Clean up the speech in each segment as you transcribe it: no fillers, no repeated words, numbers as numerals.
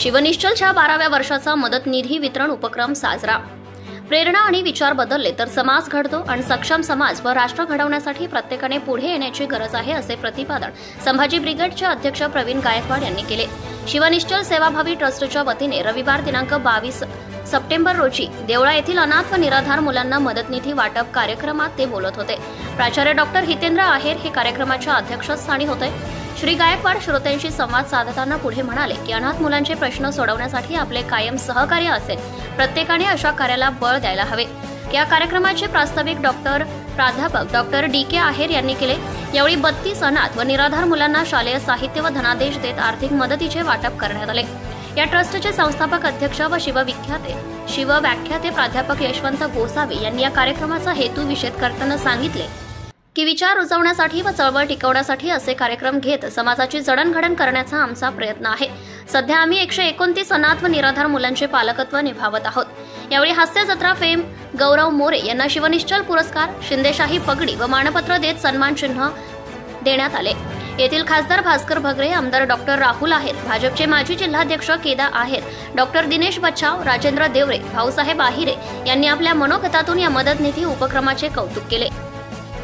शिवनिश्चलच्या 12व्या वर्षाचा मदत निधी वितरण उपक्रम साजरा। प्रेरणा आणि विचार बदलले तर समाज घडतो आणि सक्षम समाज व राष्ट्र घडवण्यासाठी प्रत्येकाने पुढे येण्याची गरज आहे, असे प्रतिपादन संभाजी ब्रिगेडचे अध्यक्ष प्रवीण गायकवाड यांनी केले। शिवनिश्चल सेवाभावी ट्रस्टच्या वतीने रविवार दिनांक 22 सप्टेंबर रोजी देवळा येथील अनाथ व निराधार मुलांना मदत निधी वाटप कार्यक्रमात ते बोलत होते। प्राचार्य डॉक्टर हितेंद्र आहेर हे कार्यक्रमाच्या अध्यक्षस्थानी होते। श्री गायकवाड श्रोत्यांशी संवाद साधताना पुढे म्हणाले की अनाथ मुलांचे प्रश्न सोडवण्यासाठी आपले कायम सहकार्य असेल, प्रत्येकाने अशा कार्याला बळ द्यायला हवे। या कार्यक्रमाचे प्रास्ताविक प्राध्यापक डॉक्टर DK आहेर यांनी केले। यावेळी 32 अनाथ व निराधार मुलांना शालेय साहित्य व धनादेश देत आर्थिक मदतीचे वाटप करण्यात आले। या ट्रस्टचे संस्थापक अध्यक्ष व शिवव्याख्याते प्राध्यापक यशवंत गोसावी यांनी या कार्यक्रमाचा हेतू विशद करताना सांगितले की विचार रुजवण्यासाठी व चळवळ टिकवण्यासाठी असे कार्यक्रम घेत समाजाची जडणघडण करण्याचा आमचा प्रयत्न आहे। सध्या आम्ही 129 अनाथ व निराधार मुलांचे पालकत्व निभावत आहोत। यावेळी हास्य जत्रा फेम गौरव मोरे यांना शिवनिश्चल पुरस्कार, शिंदेशाही पगडी व मानपत्र देत सन्मान चिन्ह देण्यात आले। येथील खासदार भास्कर भगरे, आमदार डॉक्टर राहुल आहेर, भाजपचे माजी जिल्हाध्यक्ष केदार आहेर, डॉक्टर दिनेश बच्चाव, राजेंद्र देवरे, भाऊसाहेब आहिरे यांनी आपल्या मनोगतातून या मदत निधी उपक्रमाचे कौतुक केले।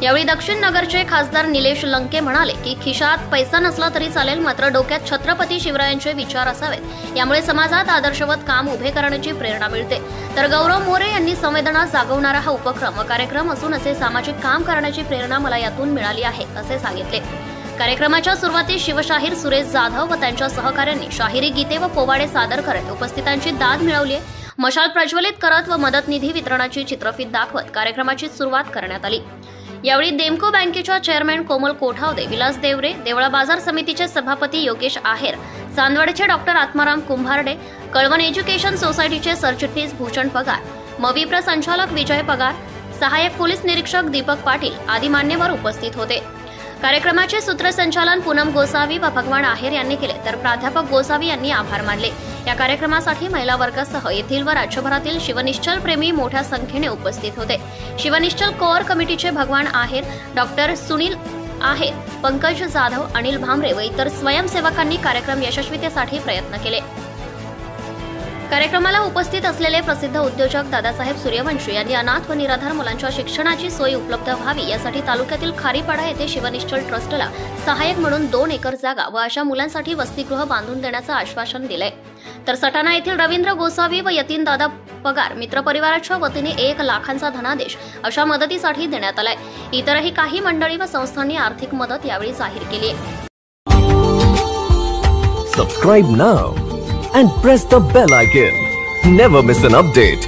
यावेळी दक्षिण नगरचे खासदार निलेश लंके म्हणाले की खिशात पैसा नसला तरी चालेल, मात्र डोक्यात छत्रपती शिवरायांचे विचार असावेत, यामुळे समाजात आदर्शवत काम उभे करण्याची प्रेरणा मिळते। तर गौरव मोरे यांनी संवेदना जागवणारा हा उपक्रम कार्यक्रम असून असे सामाजिक काम करण्याची प्रेरणा मला यातून मिळाली आहे, असे सांगितले। कार्यक्रमाच्या सुरुवातीस शिवशाहीर सुरेश जाधव व त्यांच्या सहकाऱ्यांनी शाहिरी गीते व पोवाडे सादर करत उपस्थितांची दाद मिळवली। मशाल प्रज्वलित करत व मदत निधी वितरणाची चित्रफीत दाखवत कार्यक्रमाची सुरुवात करण्यात आली। यावेळी देमको बँकेच्या चेअरमॅन कोमल कोठावदे, विलास देवरे, देवळा बाजार समितीचे सभापती योगेश आहेर, चांदवडचे डॉक्टर आत्माराम कुंभारडे, कळवण एज्युकेशन सोसायटीचे सरचिटणीस भूषण पगार, मविप्र संचालक विजय पगार, सहाय्यक पोलीस निरीक्षक दीपक पाटील आदी मान्यवर उपस्थित होते। कार्यक्रमाचे सूत्रसंचालन पूनम गोसावी व भगवान आहेर यांनी केले, तर प्राध्यापक गोसावी यांनी आभार मानले। या कार्यक्रमासाठी महिला वर्गासह येथील व राज्यभरातील शिवनिश्चल प्रेमी मोठ्या संख्येने उपस्थित होते। शिवनिश्चल कोअर कमिटीचे भगवान आहेर, डॉक्टर सुनील आहेर, पंकज जाधव, अनिल भामरे व इतर स्वयंसेवकांनी कार्यक्रम यशस्वीतेसाठी प्रयत्न केले। कार्यक्रमाला उपस्थित असलेले प्रसिद्ध उद्योजक दादासाहेब सूर्यवंशी यांनी अनाथ व निराधार मुलांच्या शिक्षणाची सोय उपलब्ध व्हावी यासाठी तालुक्यातील खारीपाडा येथे शिवनिश्चल ट्रस्टला सहाय्यक म्हणून 2 एकर जागा व अशा मुलांसाठी वसतिगृह बांधून देण्याचं आश्वासन दिलंय। तर सटाणा येथील रवींद्र गोसावी व यतीन दादा पगार मित्र परिवाराच्या वतीने 1 लाखांचा धनादेश अशा मदतीसाठी देण्यात आलाय। इतरही काही मंडळी व संस्थांनी आर्थिक मदत यावेळी जाहीर केली। Subscribe now and press the bell icon. Never miss an update.